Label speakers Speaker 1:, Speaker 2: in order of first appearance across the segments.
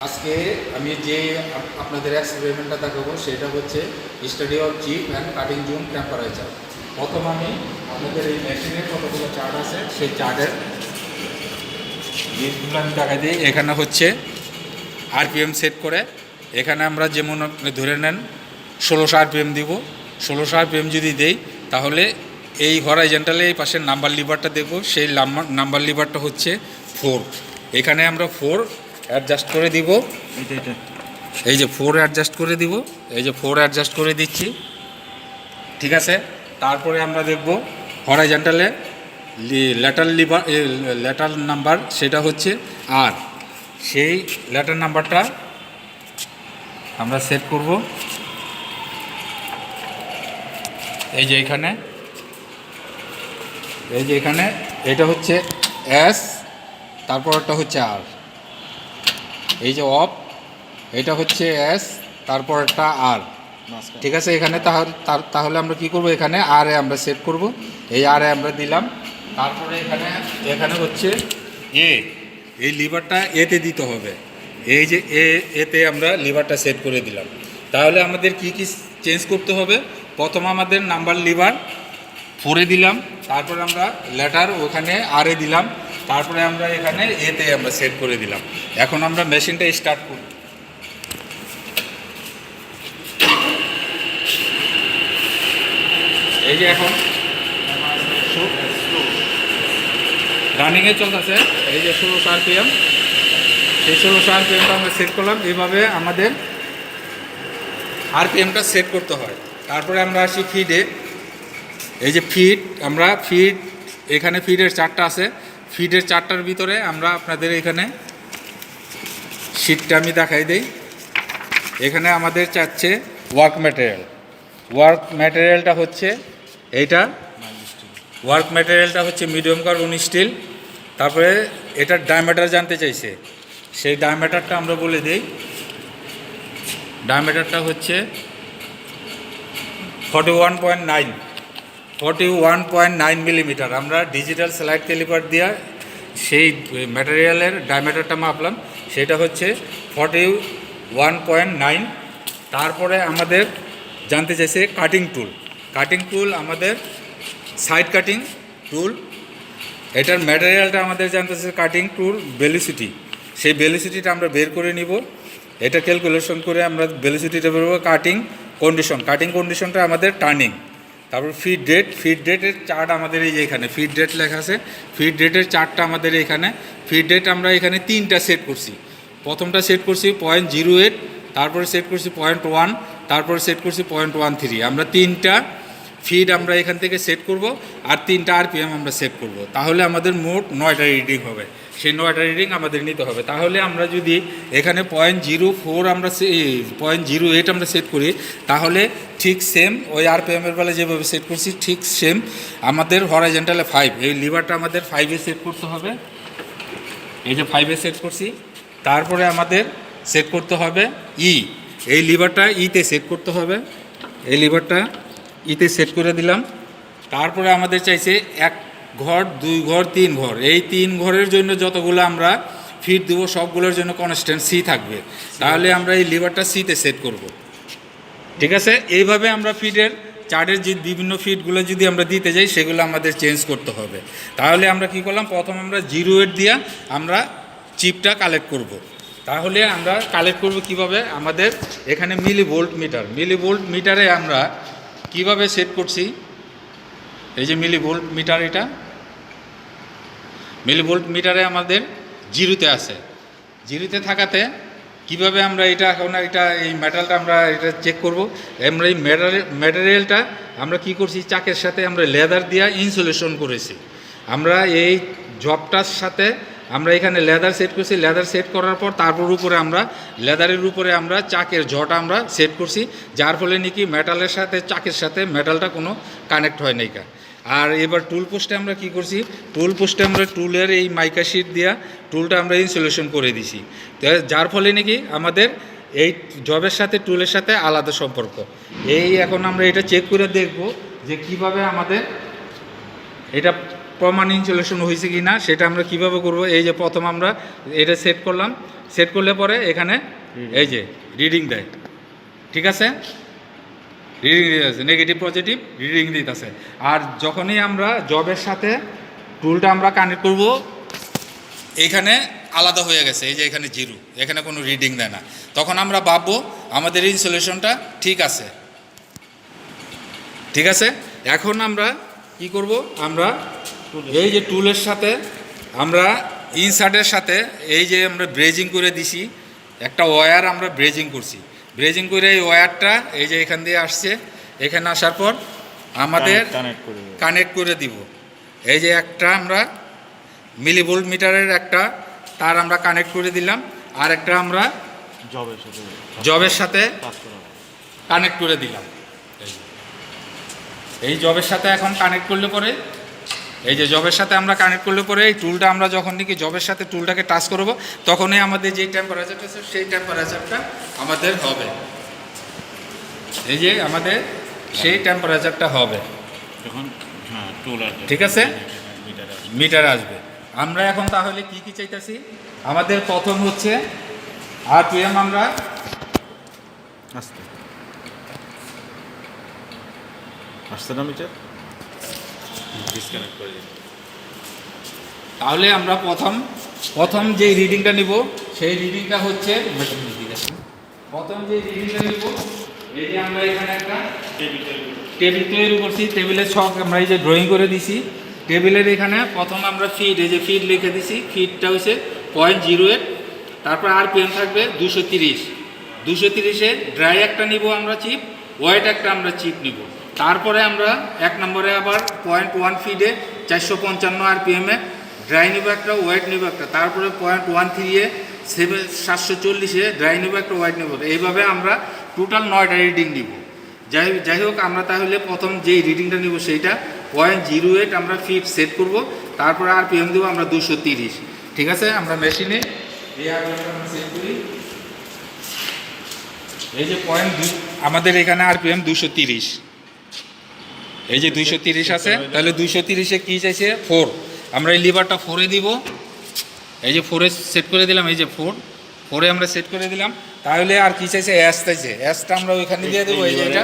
Speaker 1: আজকে আমি যে আপনাদের এক্সপেরিমেন্টটা দেখাবো সেটা হচ্ছে study of chip and cutting zoom temperature. প্রথম আমি আপনাদের এই মেশিনে কতগুলো চার্ট আছে সেই চার্টের জিনিসগুলো আমি দেখাই দিই। এখানে হচ্ছে আরপিএম সেট করে এখানে আমরা যেমন আপনি ধরে নেন 1600 আরপিএম দিব। 1600 আরপিএম যদি দেই তাহলে এই হরাইজন্টালে এই পাশের নাম্বার লিভারটা দেখব, সেই নাম্বার লিভারটা হচ্ছে 4। এখানে আমরা 4 অ্যাডজাস্ট করে দিব। এই যে 4 অ্যাডজাস্ট করে দিব, এই যে 4 অ্যাডজাস্ট করে দিচ্ছি, ঠিক আছে। তারপরে আমরা দেখব হরাইজন্টালে ল্যাটার নাম্বার সেটা হচ্ছে আর, সেই ল্যাটার নাম্বারটা আমরা সেট করব। এই যে এখানে এটা হচ্ছে এস, তারপরটা হচ্ছে আর। এই যে অফ, এটা হচ্ছে এস, তারপর একটা আর, ঠিক আছে। এখানে তাহলে আমরা কি করব, এখানে আর এ আমরা সেট করব। এই আর এ আমরা দিলাম। তারপরে এখানে হচ্ছে এ, এই লিভারটা এতে দিতে হবে। এই যে এতে আমরা লিভারটা সেট করে দিলাম। তাহলে আমাদের কি কি চেঞ্জ করতে হবে, প্রথম আমাদের নাম্বার লিভার 4 এ দিলাম, তারপরে আমরা লেটার ওখানে আর এ দিলাম, তারপরে আমরা এখানে এতে আমরা সেট করে দিলাম। এখন আমরা মেশিনটা স্টার্ট করব। এই যে এখন রানিংয়ে চলতেছে, এই যে 1600 আরপিএম, সেই 1600 আরপিএমটা আমরা সেট করলাম। এইভাবে আমাদের আরপিএমটা সেট করতে হয়। তারপরে আমরা আসি ফিডে। এই যে ফিড এখানে ফিডের চারটা আছে। ফিডের চারটার ভিতরে আমরা আপনাদের এখানে শিটটা আমি দেখাই দিই। এখানে আমাদের চাচ্ছে ওয়ার্ক ম্যাটেরিয়ালটা হচ্ছে এইটা, ওয়ার্ক ম্যাটেরিয়ালটা হচ্ছে মিডিয়াম কার্বন স্টিল। তারপরে এটার ডায়ামিটার জানতে চাইছে, সেই ডায়ামিটারটা আমরা বলে দিই। ডায়ামিটারটা হচ্ছে 41.9 মিলিমিটার। আমরা ডিজিটাল স্লাইড ক্যালিপার দিয়ে সেই ম্যাটেরিয়ালের ডায়ামিটারটা মাপলাম, সেটা হচ্ছে 41.9। তারপরে আমাদের জানতে চাইছে কাটিং টুল আমাদের সাইড কাটিং টুল। এটার ম্যাটেরিয়ালটা আমাদের জানতে চাইছে কাটিং টুল ভেলোসিটি, সেই ভেলোসিটিটা আমরা বের করে নিব। এটা ক্যালকুলেশন করে আমরা ভেলোসিটিটা বের করব। কাটিং কন্ডিশনটা আমাদের টার্নিং। তারপর ফিড ডেটের চার্ট আমাদের এই যে এখানে ফিড ডেট লেখা আছে। ফিড ডেটের চার্টটা আমাদের এখানে। ফিড ডেট আমরা এখানে 3টা সেট করছি। প্রথমটা সেট করছি 0.08, তারপরে সেট করছি 0.1, তারপরে সেট করছি 0.13। আমরা 3টা ফিড আমরা এখান থেকে সেট করব, আর 3টা আরপিএম আমরা সেট করব। তাহলে আমাদের মোট 9টা রিডিং হবে। সেই 9টা রিডিং আমাদের নিতে হবে। তাহলে আমরা যদি এখানে 0.04 আমরা 0.08 আমরা সেট করি, তাহলে ঠিক সেম ওই আরপিএমের বেলা যেভাবে সেট করছি ঠিক সেম আমাদের হরাইজন্টালে 5, এই লিভারটা আমাদের 5-এ সেট করতে হবে। এই যে 5-এ সেট করছি। তারপরে আমাদের সেট করতে হবে এই লিভারটা ইতে সেট করতে হবে। এই লিভারটা ইতে সেট করে দিলাম। তারপরে আমাদের চাইছে 1 ঘর, 2 ঘর, 3 ঘর। এই 3 ঘরের জন্য যতগুলো আমরা ফিট দেবো সবগুলোর জন্য কনস্ট্যান্ট সি থাকবে। তাহলে আমরা এই লিভারটা সিতে সেট করব, ঠিক আছে। এইভাবে আমরা ফিডের চার্টের যে বিভিন্ন ফিডগুলো যদি আমরা দিতে যাই সেগুলো আমাদের চেঞ্জ করতে হবে। তাহলে আমরা কি করলাম, প্রথম আমরা 0.8 দিয়ে আমরা চিপটা কালেক্ট করব। তাহলে আমরা কালেক্ট করব কিভাবে, আমাদের এখানে মিলিভোল্ট মিটারে আমরা কিভাবে সেট করছি। এই যে মিলিভোল্ট মিটার, এটা মিলিভোল্ট মিটারে আমাদের 0-তে আছে। 0-তে থাকাতে কিভাবে আমরা এটা এখন এই মেটালটা আমরা এটা চেক করব। আমরা এই ম্যাটেরিয়ালটা আমরা কি করছি, চাকের সাথে আমরা লেদার দিয়ে ইনসুলেশন করেছি। আমরা এই জবটার সাথে আমরা এখানে লেদার সেট করছি। লেদার সেট করার পর তারপর উপরে আমরা লেদারের উপরে আমরা চাকের জটা আমরা সেট করছি, যার ফলে নাকি মেটালের সাথে চাকের সাথে মেটালটা কোনো কানেক্ট হয় নাই। আর এবার টুল পোস্টে আমরা কি করছি, টুল পোস্টে আমরা টুলের এই মাইকা শিট দিয়া টুলটা আমরা ইনসুলেশন করে দিছি, যার ফলে নাকি আমাদের এই জবের সাথে টুলের সাথে আলাদা সম্পর্ক। এখন আমরা এটা চেক করে দেখব যে কিভাবে আমাদের এটা প্রমাণ ইনসুলেশন হয়েছে কি না, সেটা আমরা কিভাবে করব। এই যে প্রথম আমরা এটা সেট করলাম, সেট করলে পরে এখানে এই যে রিডিং দেয়, ঠিক আছে, রিডিং দিতেছে নেগেটিভ পজিটিভ রিডিং দিতেছে। আর যখনই আমরা জবের সাথে টুলটা আমরা কানেক্ট করব, এখানে আলাদা হয়ে গেছে, এই যে এখানে জিরো, এখানে কোনো রিডিং দেয় না, তখন আমরা ভাববো আমাদের ইনসুলেশনটা ঠিক আছে, ঠিক আছে। এখন আমরা কি করব, আমরা এই যে টুলের সাথে আমরা ইনসার্টের সাথে এই যে আমরা ব্রেজিং করে দিছি, একটা ওয়্যার আমরা ব্রেজিং করছি, ব্রেজিং করে এই ওয়্যারটা এই যে এখান দিয়ে আসছে, এখানে আসার পর আমাদের কানেক্ট করে দিব। এই যে একটা আমরা মিলিভোল্ট মিটারের একটা তার আমরা কানেক্ট করে দিলাম, আর একটা আমরা জবের সাথে কানেক্ট করে দিলাম। এই জবের সাথে এখন কানেক্ট করলে পরে এই যে জবের সাথে আমরা কানেক্ট করলে পরে এই টুলটা আমরা যখন নাকি জবের সাথে টুলটাকে টাচ করব, তখনই আমাদের যেই টেম্পারেচারটা আছে সেই টেম্পারেচারটা আমাদের হবে, এই যে আমাদের সেই টেম্পারেচারটা হবে যখন ঠিক আছে মিটার আসবে। আমরা এখন তাহলে কি কি চাইতেছি, আমাদের প্রথম হচ্ছে আরপিএম, আমরা
Speaker 2: আসছে না মিটার ডিসকানেক্ট করে দিন।
Speaker 1: তাহলে আমরা প্রথম যে রিডিংটা নিব সেই রিডিংটা হচ্ছে প্রথম যে রিডিংটা নিব, এই যে আমরা এখানে একটা টেবিল তৈরি করছি, টেবিলের ছক আমরা এই যে ড্রয়িং করে দিছি, টেবিলের এখানে প্রথম আমরা ফিড, এই যে ফিড লিখে দিছি, ফিডটা হচ্ছে 0.08, তারপর আরপিএম থাকবে 230, 230-এ ড্রাই একটা নিব আমরা চিপ, ওয়েট একটা আমরা চিপ নিব। তারপরে আমরা 1 নম্বরে আবার 0.1 ফিডে 455 আরপিএমে ড্রাই নিব একটা, ওয়েট নিব একটা, তারপরে 0.13-এ 740-এ ড্রাই নিব একটা, ওয়েট নিব। এইভাবে আমরা টোটাল 9টা রিডিং নিব। যাই হোক, আমরা তাহলে প্রথম যেই রিডিংটা নিব সেইটা 0.08 আমরা ফিড সেট করব, তারপরে আরপিএম দেবো আমরা 230, ঠিক আছে। আমরা মেশিনে এই আরপিএমটা আমরা সেট করি, এই যে আমাদের এখানে আরপিএম 230, এই যে 230 আছে, তাহলে 230-এ কী চাইছে 4, আমরা এই লিভারটা 4-এ দিব, এই যে 4-এ সেট করে দিলাম, এই যে 4-এ আমরা সেট করে দিলাম। তাহলে আর কি চাইছে এস চাইছে, এসটা আমরা ওইখানে দিয়ে দেবো, এই যে এটা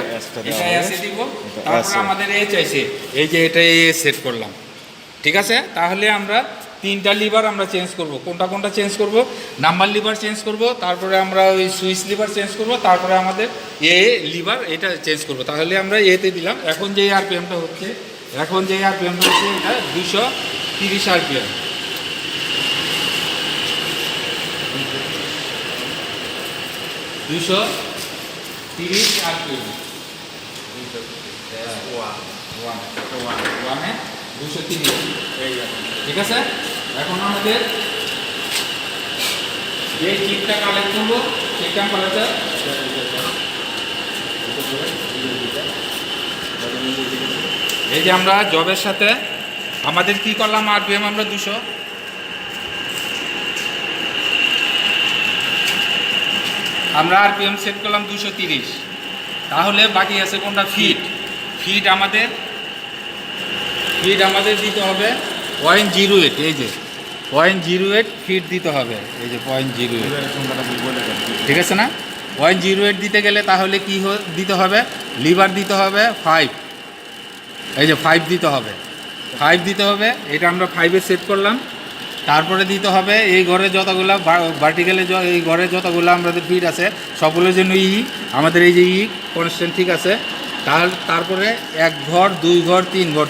Speaker 1: এসে দিব। তারপরে আমাদের এ চাইছে, এই যে এটা এ সেট করলাম, ঠিক আছে। তাহলে আমরা 3টা লিভার আমরা চেঞ্জ করব, কোনটা কোনটা চেঞ্জ করব, নাম্বার লিভার চেঞ্জ করব, তারপরে আমরা ওই সুইচ লিভার চেঞ্জ করব, তারপরে আমাদের এ লিভার এটা চেঞ্জ করব। তাহলে আমরা এতে দিলাম। এখন যে আরপিএমটা হচ্ছে এটা 230 আরপিএম, 230 আরপিএম, 230, ঠিক আছে। এখন আমাদের যে চিপটা কালেক্ট করবো সেই টেম্পারেচার, এই যে আমরা জবের সাথে আমাদের কি করলাম, আরপিএম আমরা 200, আমরা আরপিএম সেট করলাম 230। তাহলে বাকি আছে কোনটা, ফিড আমাদের দিতে হবে 0.08, এই যে 0.08 ফিড দিতে হবে, এই যে 0.08, ঠিক আছে না। 0.08 দিতে গেলে তাহলে কি দিতে হবে, লিভার দিতে হবে 5, এই যে 5 দিতে হবে, 5 দিতে হবে, এটা আমরা 5-এ সেট করলাম। তারপরে দিতে হবে এই ঘরে যতগুলো ভার্টিক্যালে এই ঘরে যতগুলো আমাদের ফিড আছে সবগুলোর জন্য আমাদের এই যে কনস্ট্যান্ট, ঠিক আছে। তারপরে 1 ঘর 2 ঘর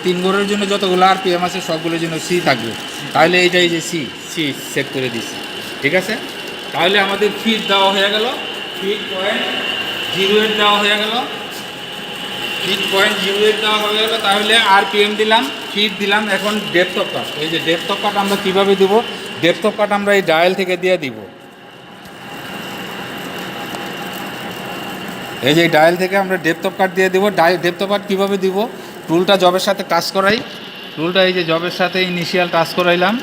Speaker 1: 3 ঘরের জন্য যতগুলো আরপিএম আছে সবগুলোর জন্য সি থাকবে। তাহলে এইটাই যে সি সেট করে দিচ্ছি, ঠিক আছে। তাহলে আমাদের ফিড দেওয়া হয়ে গেল, ফিড 0.08 দেওয়া হয়ে গেল, তাহলে আরপিএম দিলাম, ফিড দিলাম। এখন ডেপথ অফ কাট, এই যে ডেপথ অফ কাট আমরা কীভাবে দেবো, ডেপথ অফ কাট আমরা এই ডায়াল থেকে দিয়ে দিব, এই যে ডায়াল থেকে আমরা ডেপথ অফ কাট দিয়ে দেবো। ডেপথ অফ কাট কীভাবে দিব, টুলটা জবের সাথে টাচ করাই, টুলটা এই যে জবের সাথে ইনিশিয়াল টাচ করাইলাম,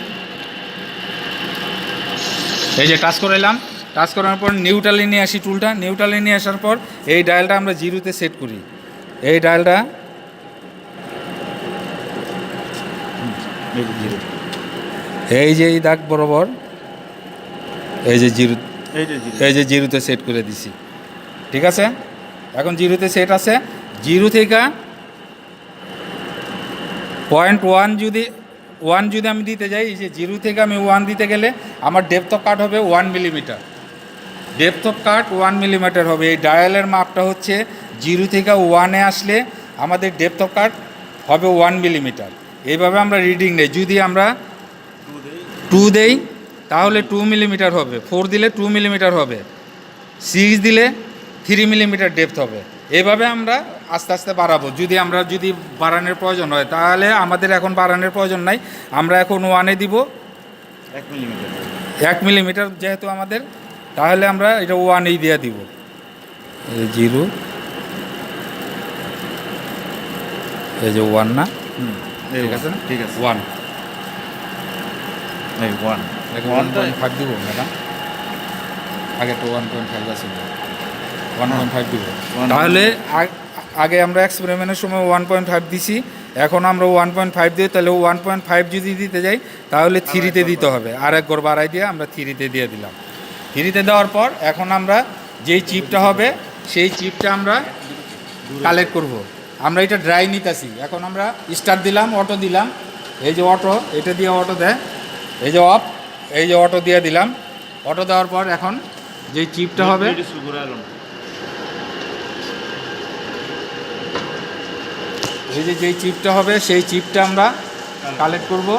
Speaker 1: এই যে টাচ করাইলাম, টাচ করানোর পর নিউট্রালে নিয়ে আসি টুলটা, নিউট্রালে নিয়ে আসার পর এই ডায়ালটা আমরা 0-তে সেট করি, এই ডায়ালটা এই যে এই দাগ বরাবর এই যে জিরো,
Speaker 2: এই যে জি।
Speaker 1: এই যে জিরোতে সেট করে দিছি, ঠিক আছে। এখন জিরোতে সেট আছে, জিরো থেকে 0.1 যদি আমি দিতে যাই, এই যে জিরো থেকে আমি 1 দিতে গেলে আমার ডেপথ অফ কাট হবে 1 millimetre. Depth of cut 1 millimetre হবে। এই ডায়ালের মাপটা হচ্ছে জিরো থেকে 1-এ আসলে আমাদের ডেপথ অফ কাট হবে 1 মিলিমিটার। এইভাবে আমরা রিডিং নেই। যদি আমরা 2 দেই তাহলে 2 মিলিমিটার হবে, 4 দিলে 2 মিলিমিটার হবে, 6 দিলে 3 মিলিমিটার ডেপথ হবে। এইভাবে আমরা আস্তে আস্তে বাড়াবো। যদি বাড়ানোর প্রয়োজন হয়, তাহলে আমাদের এখন বাড়ানোর প্রয়োজন নাই, আমরা এখন 1-এ দিব
Speaker 2: 1 মিলিমিটার।
Speaker 1: 1 মিলিমিটার যেহেতু আমাদের, তাহলে আমরা এটা 1-এই দিয়ে দিব। জিরো, এই যে 1 না,
Speaker 2: এই
Speaker 1: ঠিক আছে না?
Speaker 2: ঠিক আছে।
Speaker 1: 1
Speaker 2: এই 1
Speaker 1: 1টা 1.5 দিব ম্যাডাম, আগে তো 1.5 আছে, 1.5 দিব।
Speaker 2: One-
Speaker 1: তাহলে আগে আমরা এক্সপেরিমেন্টের সময় 1.5 দিছি, এখন আমরা 1.5 দিই, তাহলে 1.5 যদি দিতে যাই তাহলে 3-তে দিতে হবে। আর এক গড় বাড়াই দিয়ে আমরা 3-তে দিয়ে দিলাম। 3-তে দেওয়ার পর এখন আমরা যেই চিপটা হবে সেই চিপটা আমরা কালেক্ট করব। আমরা এটা ড্রাই নিতেছি, এখন আমরা স্টার্ট দিলাম, অটো দিলাম, এই যে অটো, এটা দিয়ে অটো দেয়, এই যে অফ, এই যে অটো দিয়ে দিলাম। অটো দেওয়ার পর এখন যেই চিপটা হবে, এই যে যেই চিপটা হবে সেই চিপটা আমরা কালেক্ট করব।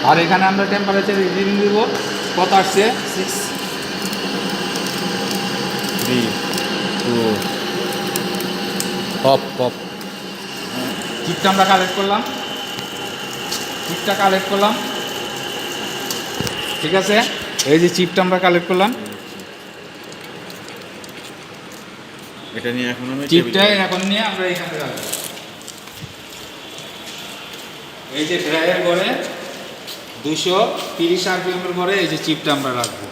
Speaker 1: আর এখানে আমরা টেম্পারেচার রিডিং দিব, কত আসছে, 6,
Speaker 2: 3 2
Speaker 1: অফ অফ। চিপটা আমরা কালেক্ট করলাম, চিপটা কালেক্ট করলাম, ঠিক আছে। এই যে চিপটা আমরা কালেক্ট করলাম,
Speaker 2: এটা নিয়ে এখন আমি
Speaker 1: চিপটা এখন নিয়ে আমরা এখানে রাখবো। এই যে ড্রাইয়ের ঘরে 230 RPM এর ঘরে এই যে চিপটা আমরা রাখবো।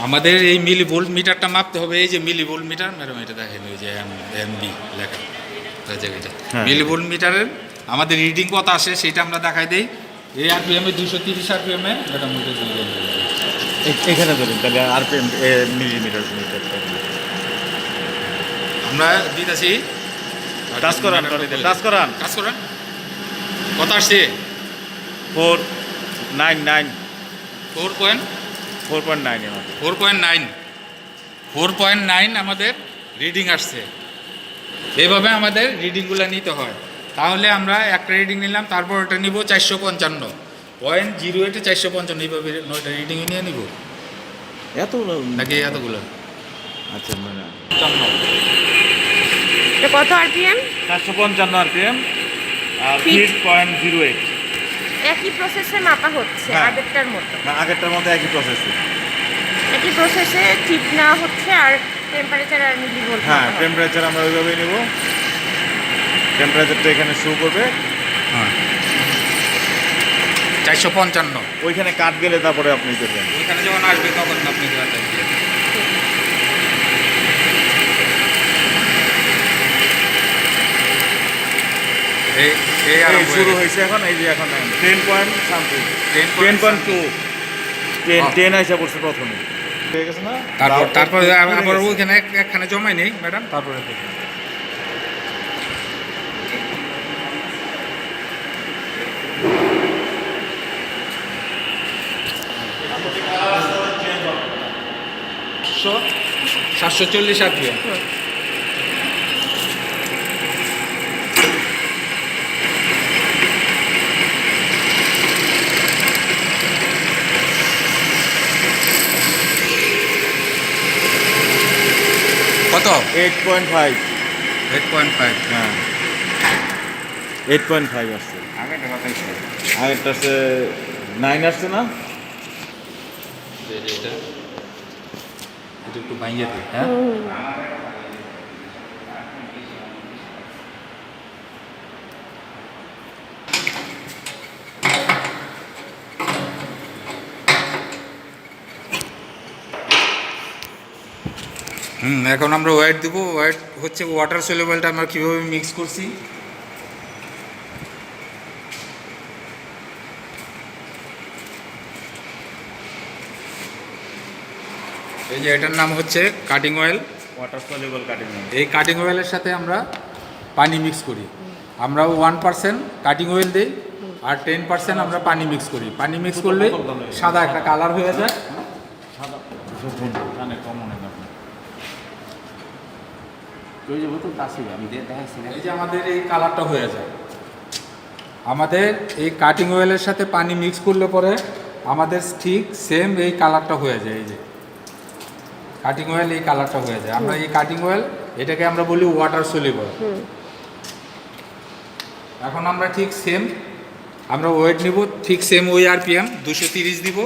Speaker 1: আমাদের এই মিলি ভোল্ট মিটারটা মাপতে হবে। এই যে মিলি ভোল্ট মিটার, ম্যাডাম এটা দেখেন, ওই যে এমবি লেখা জায়গাটা,
Speaker 2: হ্যাঁ।
Speaker 1: মিলি ভোল্ট মিটারের আমাদের রিডিং কত আসে সেটা আমরা দেখাই দেই। এই আরপিএমে 230 আরপিএমে, ম্যাডাম ওইটা দিয়ে দেন।
Speaker 2: এখানে ধরুন তাহলে আরপিএম মিলিমিটার মিটার
Speaker 1: আমরা দিতেছি,
Speaker 2: টাচ করান, টাচ করান।
Speaker 1: কাজ করেন, কত আসছে,
Speaker 2: 499 4.9 এর মতো।
Speaker 1: 4.9 আমাদের রিডিং আসছে। এইভাবে আমাদের রিডিংগুলো নিতে হয়। তাহলে আমরা একটা রিডিং নিলাম, তারপর ওটা নিব 455.08 455, এইভাবে 9টা রিডিং নিয়ে নিব
Speaker 2: এত
Speaker 1: নাকি এতগুলো।
Speaker 2: আচ্ছা, মানে
Speaker 1: 55
Speaker 3: এটা কত আরপিএম?
Speaker 2: 455 আরপিএম আর
Speaker 3: Feet.
Speaker 2: 8.08।
Speaker 3: একই প্রসেসে মাপা হচ্ছে
Speaker 2: হ্যাঁ।
Speaker 3: আগেরটার মতো।
Speaker 2: আগেরটার মধ্যে একই প্রসেসে।
Speaker 3: একই প্রসেসে চিপ নেওয়া হচ্ছে আর টেম্পারেচার আর মিলিভোল্ট
Speaker 2: হ্যাঁ,
Speaker 3: মাপা হচ্ছে।
Speaker 2: টেম্পারেচার আমরা ওইভাবেই নেব। টেম্পারেচারটা এখানে শো করবে,
Speaker 1: হ্যাঁ 455।
Speaker 2: ওইখানে কাট গেলে তারপরে আপনি করবেন।
Speaker 1: ওইখানে যখন আসবে তখন আপনি এই এই
Speaker 2: এই
Speaker 1: আরম্ভ
Speaker 2: শুরু
Speaker 1: হয়ে গেছে।
Speaker 2: হয়েছে এখন, এই যে এখন 10 পয়েন্ট সামথিং,
Speaker 1: 10.2
Speaker 2: 10 আইসা পড়ছে প্রথমে, ঠিক আছে না?
Speaker 1: তারপর
Speaker 2: পুড়ে
Speaker 1: আবার
Speaker 2: গেছে।
Speaker 1: ওইখানে একখানে জমাই নেই ম্যাডাম, তারপরে দেখুন। So 740 RPM. কত?
Speaker 2: 8.5।
Speaker 1: 8.5।
Speaker 2: হ্যাঁ 8.5 আসছে।
Speaker 1: আগেটা কথাই ছিল।
Speaker 2: আগেরটা আসছে 9 আসছে না?
Speaker 1: এটা একটু ভাঙিয়ে দিই, হ্যাঁ। এখন আমরা ওয়েট দেব। ওয়েট হচ্ছে ওয়াটার সলিউবলটা আমরা কীভাবে মিক্স করছি। এই যে এটার নাম হচ্ছে cutting oil.
Speaker 2: Water soluble cutting.
Speaker 1: এই কাটিং অয়েলের সাথে আমরা পানি মিক্স করি। আমরা 1% কাটিং অয়েল দিই আর 10% আমরা পানি মিক্স করি। পানি মিক্স করলে সাদা একটা কালার হয়ে যায়।
Speaker 2: সাদা কানে কমন হয় না।
Speaker 1: এই যে আমাদের এই কালারটা হয়ে যায়। আমাদের এই কাটিং অয়েলের সাথে পানি মিক্স করলে পরে আমাদের ঠিক সেম এই কালারটা হয়ে যায়। এই যে কাটিং অয়েল এই কালারটা হয়ে যায়। আমরা এই কাটিং অয়েল এটাকে আমরা বলি ওয়াটার সলিউবল। এখন আমরা ঠিক সেম আমরা ওয়েট নিব, ঠিক সেম ওই আরপিএম 230 দিব,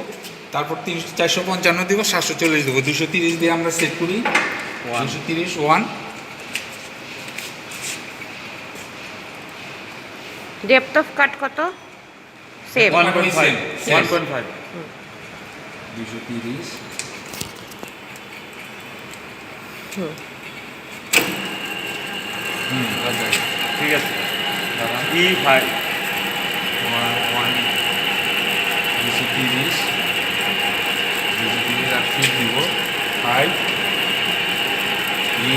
Speaker 1: তারপর 455 দিব, 740 দিব। 230 দিয়ে আমরা সেট করি। 230 1।
Speaker 3: ডেপথ অফ কাট কত? সেম
Speaker 2: 1.5
Speaker 1: 230 আচ্ছা
Speaker 2: ঠিক আছে।
Speaker 1: দাঁড়ান।
Speaker 2: E5
Speaker 1: 230 আর ফিট দিব 5 E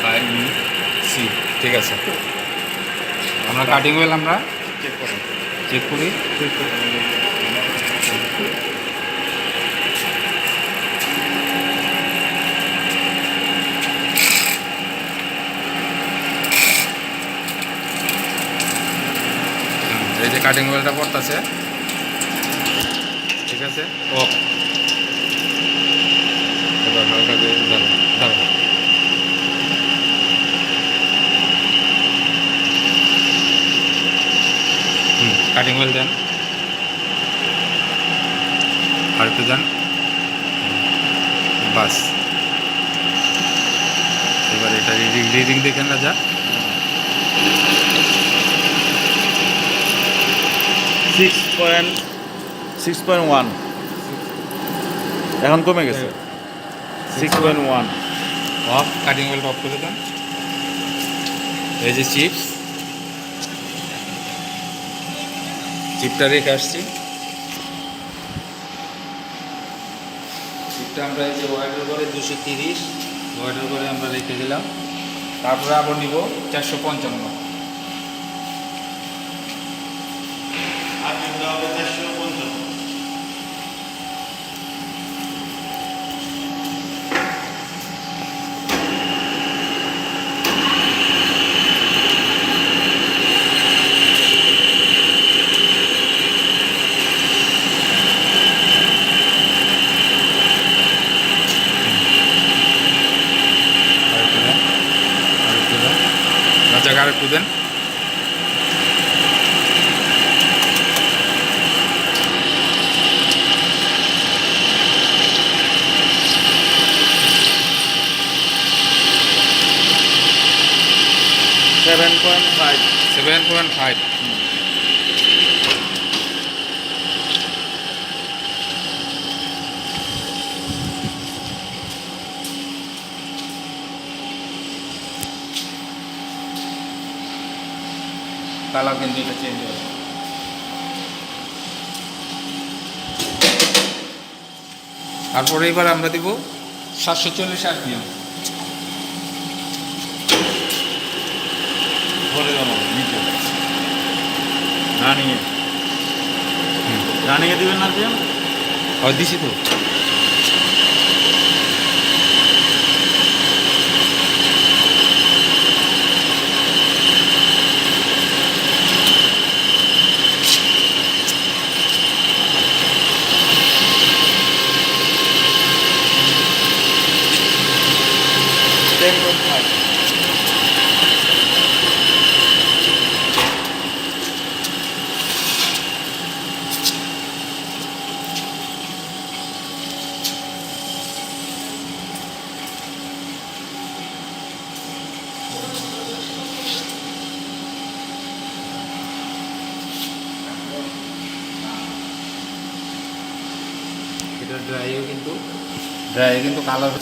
Speaker 1: 5 E C। ঠিক আছে, আমরা কাটিং অয়েল আমরা
Speaker 2: চেক করুন।
Speaker 1: চেক করি। এই যে কাটিং অয়েলটা পড়তেছে, ঠিক আছে। অফ। এবার হালকা করে দাঁড়ান। কাটিং অয়েল দেন, আর একটু দেন, বাস। এবার এটা রিডিং দেখেন না যা।
Speaker 2: 6.1 এখন কমে গেছে। 6.1
Speaker 1: অফ। কাটিং অয়েল অফ করে দেন। এই যে চিপটা রেখে আসছি। চিপটা আমরা এই যে ওয়াইডার করে 230 ওয়াইডার করে আমরা রেখে দিলাম। তারপরে আবার নিব 455। জায়গা আর একটু দেন।
Speaker 2: Seven point five.
Speaker 1: 7.5। কালার কিন্তু এটা চেঞ্জ হবে। তারপরে এবার আমরা দিব 740 আরপিএম।
Speaker 2: ধরে গেল নিচে রানিয়ে রানিয়ে দিবেন না দিয়ে
Speaker 1: দিছি তো। এটা ড্রাইও কিন্তু কালার